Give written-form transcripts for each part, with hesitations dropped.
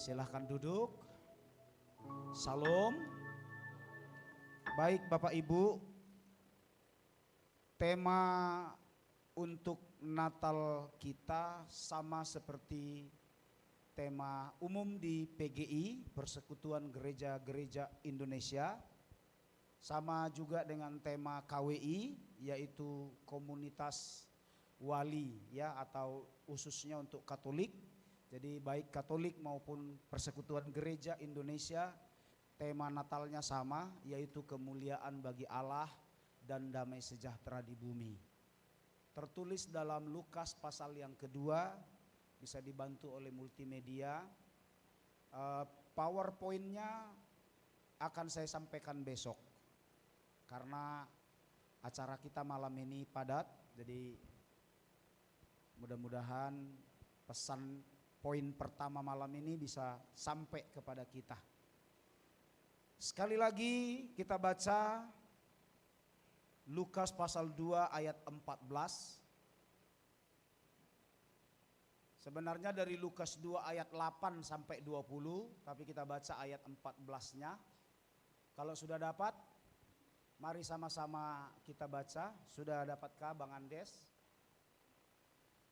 Silahkan duduk. Salam. Baik Bapak Ibu, tema untuk Natal kita sama seperti tema umum di PGI, Persekutuan Gereja-Gereja Indonesia. Sama juga dengan tema KWI, yaitu komunitas wali ya, atau khususnya untuk Katolik. Jadi baik Katolik maupun Persekutuan Gereja Indonesia, tema Natalnya sama, yaitu kemuliaan bagi Allah dan damai sejahtera di bumi. Tertulis dalam Lukas pasal yang kedua, bisa dibantu oleh multimedia. PowerPoint-nya akan saya sampaikan besok, karena acara kita malam ini padat, jadi mudah-mudahan pesan poin pertama malam ini bisa sampai kepada kita. Sekali lagi kita baca Lukas pasal 2 ayat 14. Sebenarnya dari Lukas 2 ayat 8 sampai 20, tapi kita baca ayat 14-nya. Kalau sudah dapat, mari sama-sama kita baca. Sudah dapatkah Bang Andes?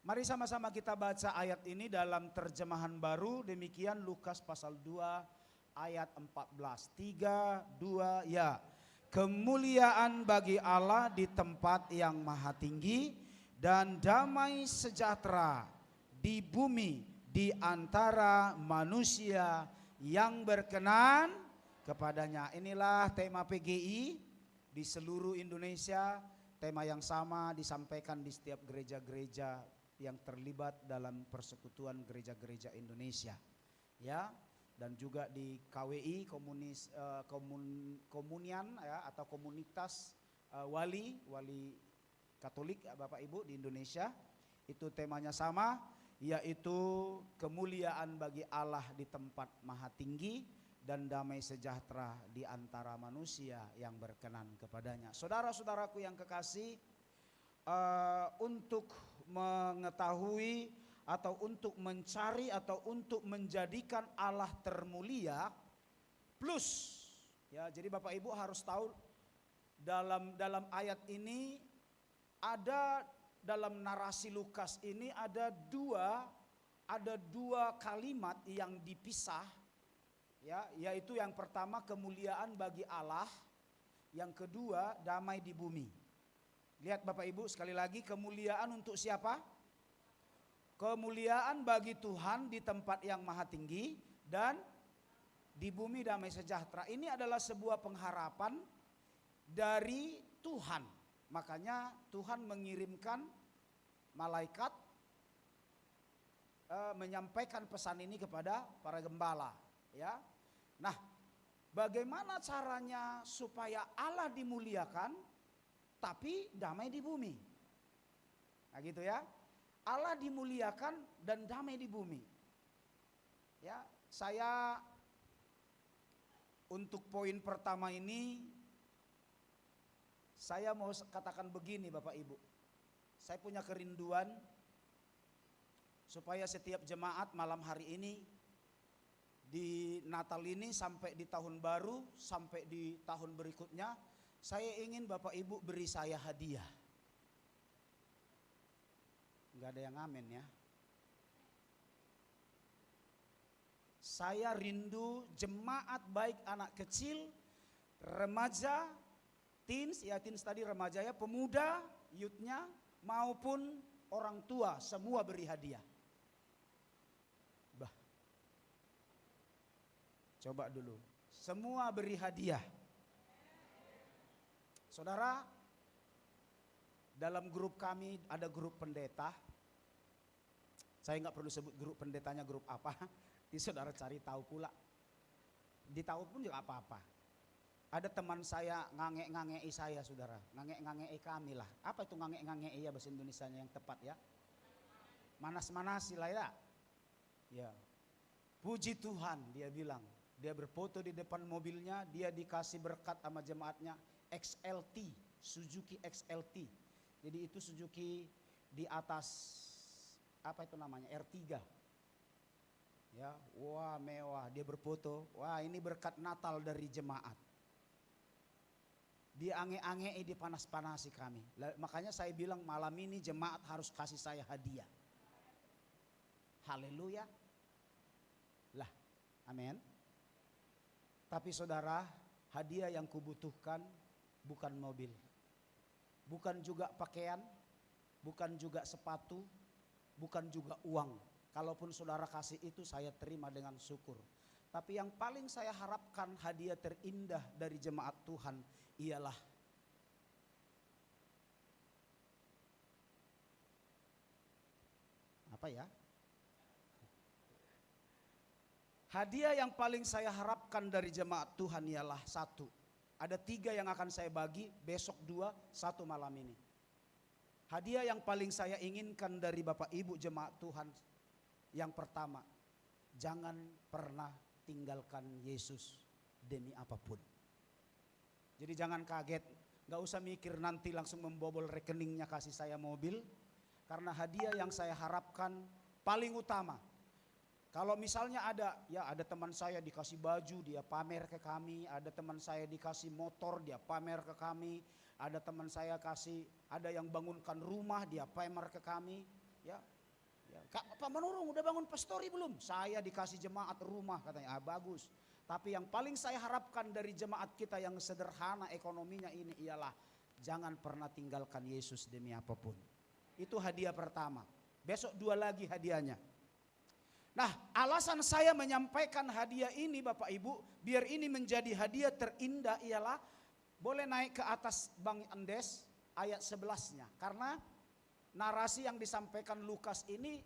Mari sama-sama kita baca ayat ini dalam terjemahan baru. Demikian Lukas pasal 2 ayat 14. 3, 2, ya. Kemuliaan bagi Allah di tempat yang maha tinggi dan damai sejahtera di bumi di antara manusia yang berkenan kepadanya. Inilah tema PGI di seluruh Indonesia. Tema yang sama disampaikan di setiap gereja-gereja yang terlibat dalam Persekutuan Gereja-Gereja Indonesia, ya, dan juga di KWI, komunian ya, atau komunitas wali Katolik Bapak Ibu di Indonesia. Itu temanya sama, yaitu kemuliaan bagi Allah di tempat maha tinggi dan damai sejahtera di antara manusia yang berkenan kepadanya. Saudara-saudaraku yang kekasih, untuk mengetahui atau untuk mencari atau untuk menjadikan Allah termulia plus ya, jadi Bapak Ibu harus tahu dalam ayat ini ada, dalam narasi Lukas ini ada dua kalimat yang dipisah ya, yaitu yang pertama kemuliaan bagi Allah, yang kedua damai di bumi. Lihat Bapak Ibu sekali lagi, kemuliaan untuk siapa? Kemuliaan bagi Tuhan di tempat yang maha tinggi dan di bumi damai sejahtera. Ini adalah sebuah pengharapan dari Tuhan. Makanya Tuhan mengirimkan malaikat menyampaikan pesan ini kepada para gembala, ya. Nah, bagaimana caranya supaya Allah dimuliakan tapi damai di bumi? Nah gitu ya. Allah dimuliakan dan damai di bumi. Ya, saya untuk poin pertama ini saya mau katakan begini Bapak Ibu. Saya punya kerinduan supaya setiap jemaat malam hari ini, di Natal ini sampai di tahun baru, sampai di tahun berikutnya, saya ingin Bapak Ibu beri saya hadiah. Enggak ada yang amin ya. Saya rindu jemaat baik anak kecil, remaja, teens, ya teens tadi remaja ya, pemuda, youthnya maupun orang tua, semua beri hadiah. Bah, coba dulu, semua beri hadiah. Saudara, dalam grup kami ada grup pendeta. Saya nggak perlu sebut grup pendetanya grup apa, di saudara cari tahu pula. Ditahu pun juga apa-apa. Ada teman saya ngange-ngangei saya saudara, ngange-ngangei kami lah. Apa itu ngange-ngangei ya bahasa Indonesianya yang tepat ya? Manas-manasi lah ya. Ya. Puji Tuhan dia bilang, dia berfoto di depan mobilnya, dia dikasih berkat sama jemaatnya XLT, Suzuki XLT. Jadi itu Suzuki di atas apa itu namanya R3. Ya, wah mewah, dia berfoto. Wah, ini berkat Natal dari jemaat. Dia ange-ange, dia panas-panasi kami. Makanya saya bilang malam ini jemaat harus kasih saya hadiah. Haleluya. Lah, amin. Tapi saudara, hadiah yang kubutuhkan bukan mobil. Bukan juga pakaian, bukan juga sepatu, bukan juga uang. Kalaupun saudara kasih itu saya terima dengan syukur. Tapi yang paling saya harapkan hadiah terindah dari jemaat Tuhan ialah apa ya? Hadiah yang paling saya harapkan dari jemaat Tuhan ialah satu. Ada 3 yang akan saya bagi, besok 2, 1 malam ini. Hadiah yang paling saya inginkan dari Bapak Ibu jemaat Tuhan, yang pertama, jangan pernah tinggalkan Yesus demi apapun. Jadi jangan kaget, gak usah mikir nanti langsung membobol rekeningnya kasih saya mobil. Karena hadiah yang saya harapkan paling utama, kalau misalnya ada teman saya dikasih baju, dia pamer ke kami. Ada teman saya dikasih motor, dia pamer ke kami. Ada teman saya ada yang bangunkan rumah, dia pamer ke kami. Ya, Pak Manurung udah bangun pastori belum? Saya dikasih jemaat rumah katanya, bagus. Tapi yang paling saya harapkan dari jemaat kita yang sederhana ekonominya ini ialah jangan pernah tinggalkan Yesus demi apapun. Itu hadiah pertama. Besok 2 lagi hadiahnya. Nah, alasan saya menyampaikan hadiah ini Bapak Ibu, biar ini menjadi hadiah terindah ialah, boleh naik ke atas Bang Andes ayat 11-nya. Karena narasi yang disampaikan Lukas ini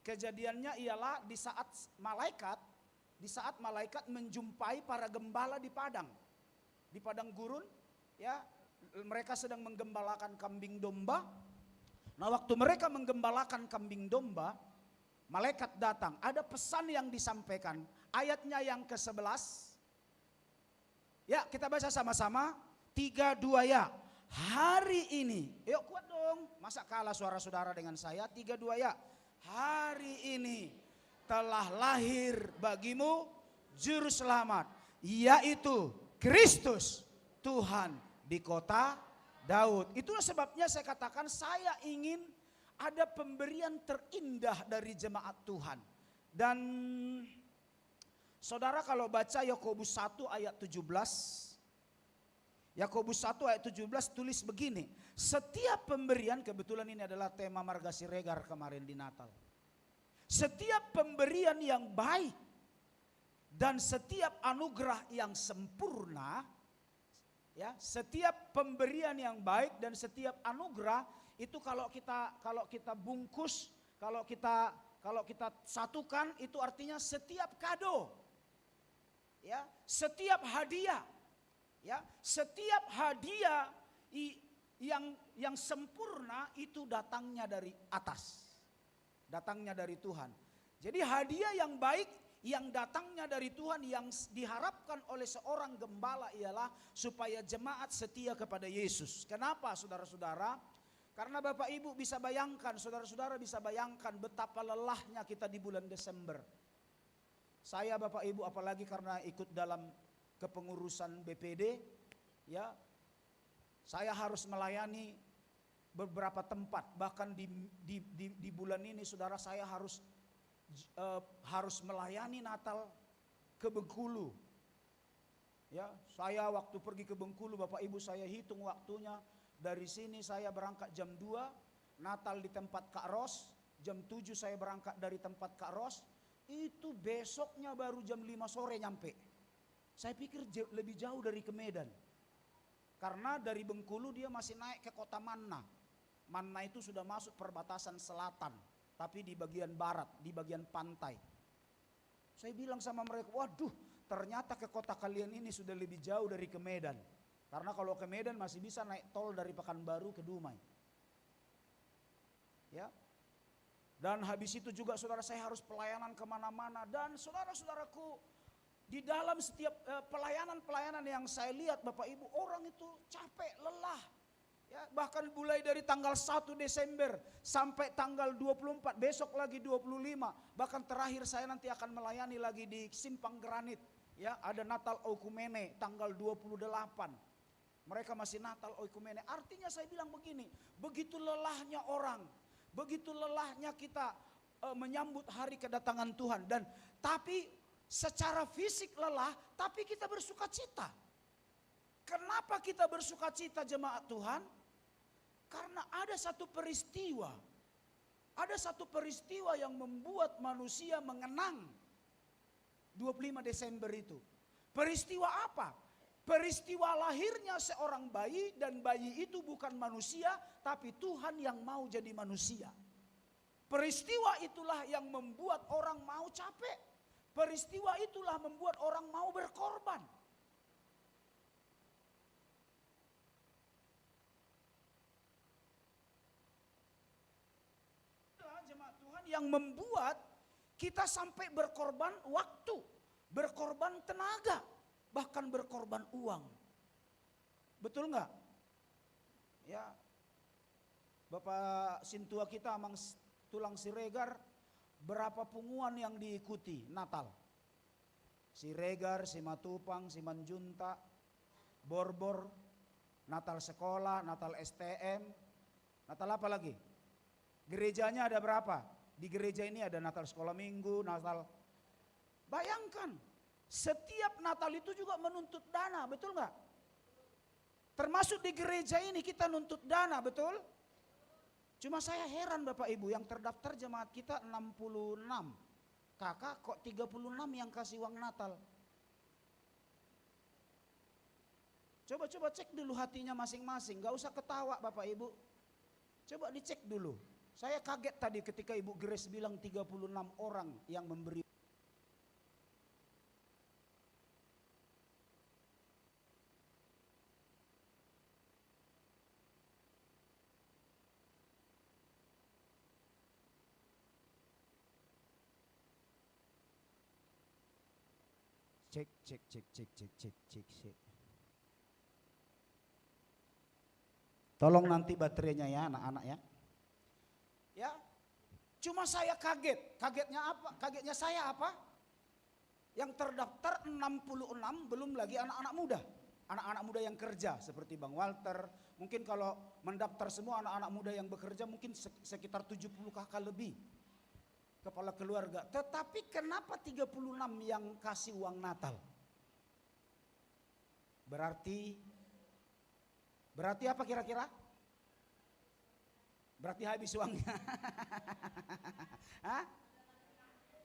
kejadiannya ialah di saat malaikat menjumpai para gembala di padang gurun, ya, mereka sedang menggembalakan kambing domba. Nah, waktu mereka menggembalakan kambing domba, malaikat datang, ada pesan yang disampaikan. Ayatnya yang ke-11. Ya, kita baca sama-sama. 3, 2 ya. Hari ini, yuk kuat dong. Masa kalah suara saudara dengan saya? 3, 2 ya. Hari ini telah lahir bagimu juru selamat, yaitu Kristus Tuhan di kota Daud. Itulah sebabnya saya katakan saya ingin ada pemberian terindah dari jemaat Tuhan. Dan saudara kalau baca Yakobus 1 ayat 17. Yakobus 1 ayat 17 tulis begini. Setiap pemberian, kebetulan ini adalah tema Marga Siregar kemarin di Natal. Setiap pemberian yang baik dan setiap anugerah yang sempurna, ya, setiap pemberian yang baik dan setiap anugerah itu kalau kita bungkus, kalau kita satukan itu artinya setiap kado, ya, setiap hadiah, ya, setiap hadiah yang sempurna itu datangnya dari atas, datangnya dari Tuhan. Jadi hadiah yang baik yang datangnya dari Tuhan yang diharapkan oleh seorang gembala ialah supaya jemaat setia kepada Yesus. Kenapa saudara-saudara? Karena Bapak Ibu bisa bayangkan, saudara-saudara bisa bayangkan betapa lelahnya kita di bulan Desember. Saya Bapak Ibu apalagi karena ikut dalam kepengurusan BPD, ya, saya harus melayani beberapa tempat. Bahkan di bulan ini saudara saya harus melayani Natal ke Bengkulu. Ya, saya waktu pergi ke Bengkulu Bapak Ibu saya hitung waktunya. Dari sini saya berangkat jam 2, Natal di tempat Kak Ros, jam 7 saya berangkat dari tempat Kak Ros, itu besoknya baru jam 5 sore nyampe. Saya pikir lebih jauh dari ke Medan. Karena dari Bengkulu dia masih naik ke kota Manna. Manna itu sudah masuk perbatasan selatan, tapi di bagian barat, di bagian pantai. Saya bilang sama mereka, waduh ternyata ke kota kalian ini sudah lebih jauh dari ke Medan. Karena kalau ke Medan masih bisa naik tol dari Pekanbaru ke Dumai. Ya. Dan habis itu juga saudara saya harus pelayanan kemana-mana. Dan saudara-saudaraku di dalam setiap pelayanan-pelayanan yang saya lihat Bapak Ibu, orang itu capek, lelah. Ya, bahkan mulai dari tanggal 1 Desember sampai tanggal 24, besok lagi 25. Bahkan terakhir saya nanti akan melayani lagi di Simpang Granit. Ya, ada Natal Oikumene tanggal 28. Mereka masih Natal Oikumene. Artinya saya bilang begini, begitu lelahnya orang, begitu lelahnya kita menyambut hari kedatangan Tuhan. Dan tapi secara fisik lelah, tapi kita bersuka cita. Kenapa kita bersuka cita jemaat Tuhan? Karena ada satu peristiwa. Ada satu peristiwa yang membuat manusia mengenang 25 Desember itu. Peristiwa apa? Peristiwa lahirnya seorang bayi, dan bayi itu bukan manusia, tapi Tuhan yang mau jadi manusia. Peristiwa itulah yang membuat orang mau capek. Peristiwa itulah membuat orang mau berkorban. Jemaat Tuhan, yang membuat kita sampai berkorban waktu, berkorban tenaga, bahkan berkorban uang. Betul nggak? Ya, Bapak Sintua kita Amang Tulang Siregar, berapa punguan yang diikuti Natal? Siregar, Simatupang, Simanjunta, Borbor, Natal sekolah, Natal STM, Natal apa lagi? Gerejanya ada berapa? Di gereja ini ada Natal sekolah minggu, Natal. Bayangkan, setiap Natal itu juga menuntut dana, betul nggak? Termasuk di gereja ini kita nuntut dana, betul? Cuma saya heran Bapak Ibu, yang terdaftar jemaat kita 66. Kakak kok 36 yang kasih uang Natal? Coba cek dulu hatinya masing-masing, gak usah ketawa Bapak Ibu. Coba dicek dulu. Saya kaget tadi ketika Ibu Grace bilang 36 orang yang memberi. Cek. Tolong nanti baterainya ya anak-anak ya. Ya, cuma saya kaget. Kagetnya apa? Kagetnya saya apa? Yang terdaftar 66, belum lagi anak-anak muda. Anak-anak muda yang kerja seperti Bang Walter. Mungkin kalau mendaftar semua anak-anak muda yang bekerja mungkin sekitar 70 kakak lebih. Kepala keluarga. Tetapi kenapa 36 yang kasih uang Natal? Berarti apa kira-kira? Berarti habis uangnya. Hah?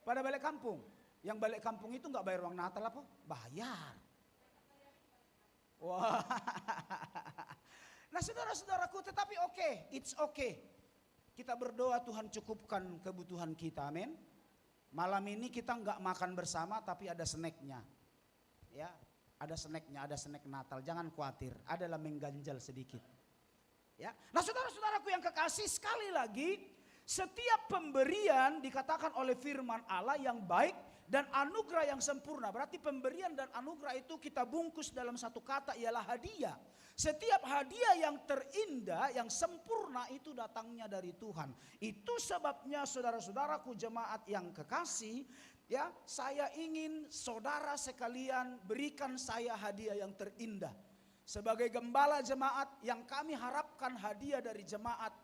Pada balik kampung. Yang balik kampung itu nggak bayar uang Natal apa? Bayar. Wah. Nah saudara-saudaraku, tetapi it's okay. Kita berdoa Tuhan cukupkan kebutuhan kita, amin. Malam ini kita nggak makan bersama tapi ada snacknya. Ya, ada snacknya, ada snack Natal. Jangan khawatir, adalah mengganjal sedikit. Ya. Nah saudara-saudaraku yang kekasih, sekali lagi setiap pemberian dikatakan oleh firman Allah yang baik dan anugerah yang sempurna. Berarti pemberian dan anugerah itu kita bungkus dalam satu kata, ialah hadiah. Setiap hadiah yang terindah, yang sempurna itu datangnya dari Tuhan. Itu sebabnya saudara-saudaraku jemaat yang kekasih, ya, saya ingin saudara sekalian berikan saya hadiah yang terindah. Sebagai gembala jemaat, yang kami harapkan hadiah dari jemaat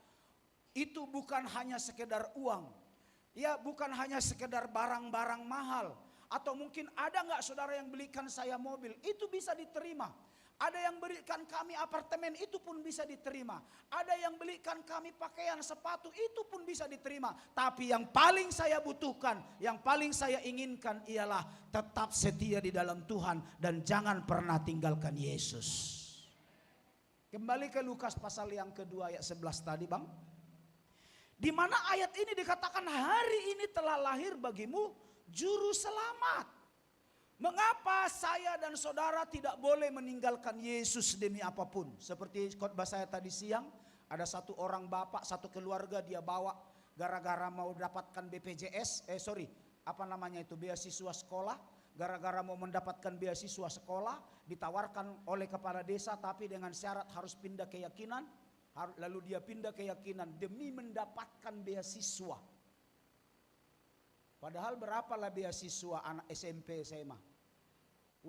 itu bukan hanya sekedar uang. Ya, bukan hanya sekedar barang-barang mahal. Atau mungkin ada nggak saudara yang belikan saya mobil, itu bisa diterima. Ada yang berikan kami apartemen, itu pun bisa diterima. Ada yang belikan kami pakaian, sepatu, itu pun bisa diterima. Tapi yang paling saya butuhkan, yang paling saya inginkan ialah tetap setia di dalam Tuhan dan jangan pernah tinggalkan Yesus. Kembali ke Lukas pasal yang kedua ayat 11 tadi Bang. Di mana ayat ini dikatakan hari ini telah lahir bagimu juru selamat. Mengapa saya dan saudara tidak boleh meninggalkan Yesus demi apapun? Seperti khotbah saya tadi siang, ada satu orang bapak, satu keluarga dia bawa gara-gara mau dapatkan beasiswa sekolah. Gara-gara mau mendapatkan beasiswa sekolah, ditawarkan oleh kepala desa tapi dengan syarat harus pindah keyakinan. Lalu dia pindah keyakinan demi mendapatkan beasiswa. Padahal berapalah beasiswa anak SMP SMA?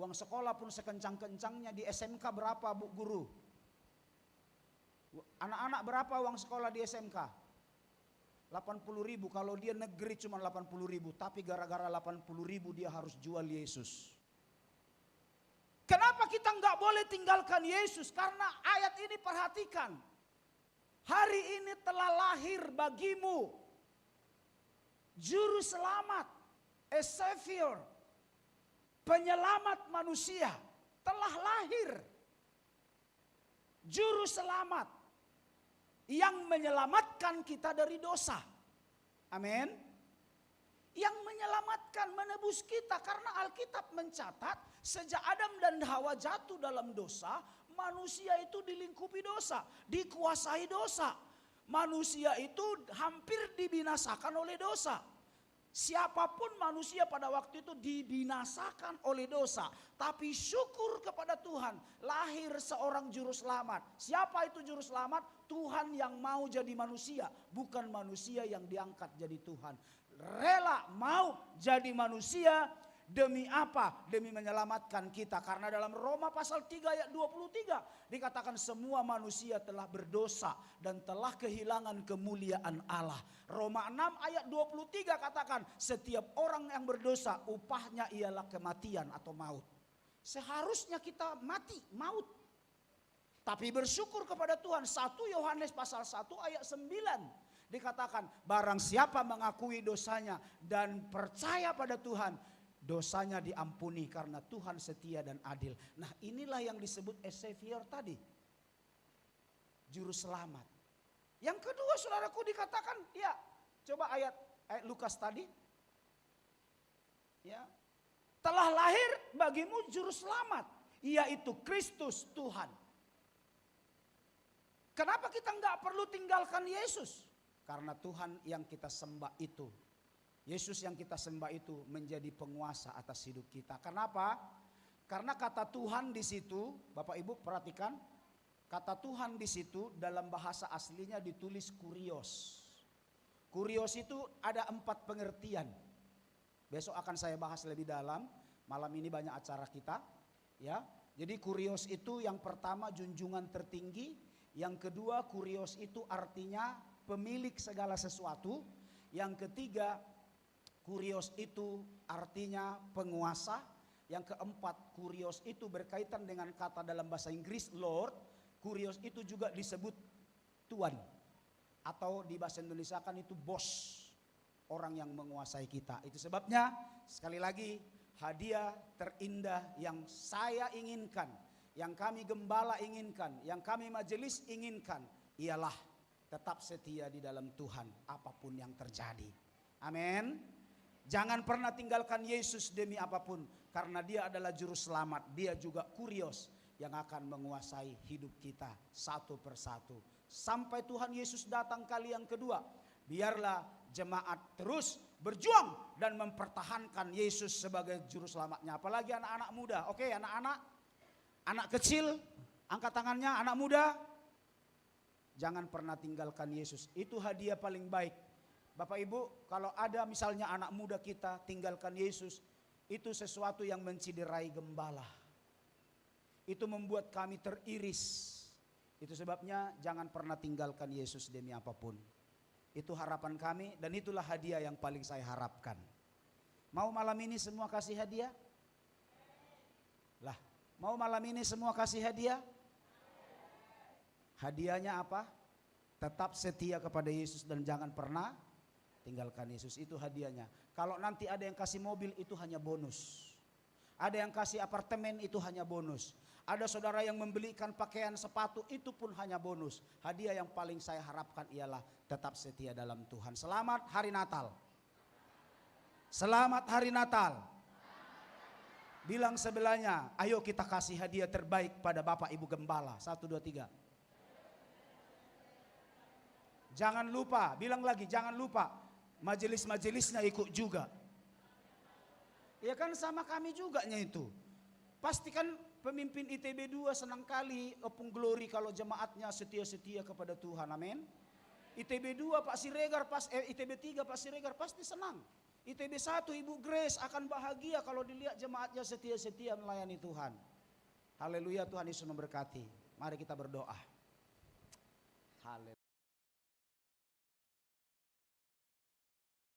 Uang sekolah pun sekencang-kencangnya. Di SMK berapa Bu Guru? Anak-anak berapa uang sekolah di SMK? 80.000. Kalau dia negeri cuma 80.000. Tapi gara-gara 80.000 dia harus jual Yesus. Kenapa kita nggak boleh tinggalkan Yesus? Karena ayat ini perhatikan. Hari ini telah lahir bagimu Juru Selamat, a Savior, penyelamat manusia telah lahir. Juru Selamat yang menyelamatkan kita dari dosa. Amin. Yang menyelamatkan, menebus kita. Karena Alkitab mencatat sejak Adam dan Hawa jatuh dalam dosa, manusia itu dilingkupi dosa, dikuasai dosa. Manusia itu hampir dibinasakan oleh dosa. Siapapun manusia pada waktu itu dibinasakan oleh dosa. Tapi syukur kepada Tuhan, lahir seorang juru selamat. Siapa itu juru selamat? Tuhan yang mau jadi manusia, bukan manusia yang diangkat jadi Tuhan. Rela mau jadi manusia. Demi apa? Demi menyelamatkan kita. Karena dalam Roma pasal 3 ayat 23 dikatakan semua manusia telah berdosa dan telah kehilangan kemuliaan Allah. Roma 6 ayat 23 katakan setiap orang yang berdosa upahnya ialah kematian atau maut. Seharusnya kita mati, maut. Tapi bersyukur kepada Tuhan. 1 Yohanes pasal 1 ayat 9 dikatakan barang siapa mengakui dosanya dan percaya pada Tuhan, dosanya diampuni karena Tuhan setia dan adil. Nah inilah yang disebut Savior tadi. Juru selamat. Yang kedua saudaraku dikatakan, ya coba ayat Lukas tadi. Ya, telah lahir bagimu juru selamat, yaitu Kristus Tuhan. Kenapa kita nggak perlu tinggalkan Yesus? Karena Tuhan yang kita sembah itu, Yesus yang kita sembah itu menjadi penguasa atas hidup kita. Kenapa? Karena kata Tuhan di situ, Bapak Ibu perhatikan, kata Tuhan di situ dalam bahasa aslinya ditulis kurios. Kurios itu ada 4 pengertian. Besok akan saya bahas lebih dalam. Malam ini banyak acara kita, ya. Jadi kurios itu yang pertama junjungan tertinggi, yang kedua kurios itu artinya pemilik segala sesuatu, yang ketiga kurios itu artinya penguasa. Yang keempat, kurios itu berkaitan dengan kata dalam bahasa Inggris Lord. Kurios itu juga disebut Tuan. Atau di bahasa Indonesia kan itu bos. Orang yang menguasai kita. Itu sebabnya sekali lagi hadiah terindah yang saya inginkan, yang kami gembala inginkan, yang kami majelis inginkan ialah tetap setia di dalam Tuhan apapun yang terjadi. Amin. Jangan pernah tinggalkan Yesus demi apapun. Karena dia adalah juru selamat. Dia juga kurios yang akan menguasai hidup kita satu persatu. Sampai Tuhan Yesus datang kali yang kedua. Biarlah jemaat terus berjuang dan mempertahankan Yesus sebagai juru selamatnya. Apalagi anak-anak muda. Oke, anak-anak. Anak kecil, angkat tangannya, anak muda. Jangan pernah tinggalkan Yesus. Itu hadiah paling baik. Bapak Ibu, kalau ada misalnya anak muda kita tinggalkan Yesus, itu sesuatu yang menciderai gembala. Itu membuat kami teriris. Itu sebabnya jangan pernah tinggalkan Yesus demi apapun. Itu harapan kami dan itulah hadiah yang paling saya harapkan. Mau malam ini semua kasih hadiah? Lah, mau malam ini semua kasih hadiah? Hadiahnya apa? Tetap setia kepada Yesus dan jangan pernah tinggalkan Yesus. Itu hadiahnya. Kalau nanti ada yang kasih mobil itu hanya bonus. Ada yang kasih apartemen itu hanya bonus. Ada saudara yang membelikan pakaian sepatu itu pun hanya bonus. Hadiah yang paling saya harapkan ialah tetap setia dalam Tuhan. Selamat hari Natal. Selamat hari Natal. Bilang sebelahnya, ayo kita kasih hadiah terbaik pada Bapak Ibu Gembala. 1, 2, 3. Jangan lupa, bilang lagi, jangan lupa. Majelis-majelisnya ikut juga. Ya kan sama kami juga itu. Pastikan Pemimpin ITB 2 senang kali Opung Glory kalau jemaatnya setia-setia kepada Tuhan. Amin. ITB 2 Pak Siregar ITB 3 Pak Siregar pasti senang. ITB 1 Ibu Grace akan bahagia kalau dilihat jemaatnya setia-setia melayani Tuhan. Haleluya, Tuhan Yesus memberkati. Mari kita berdoa. Haleluya.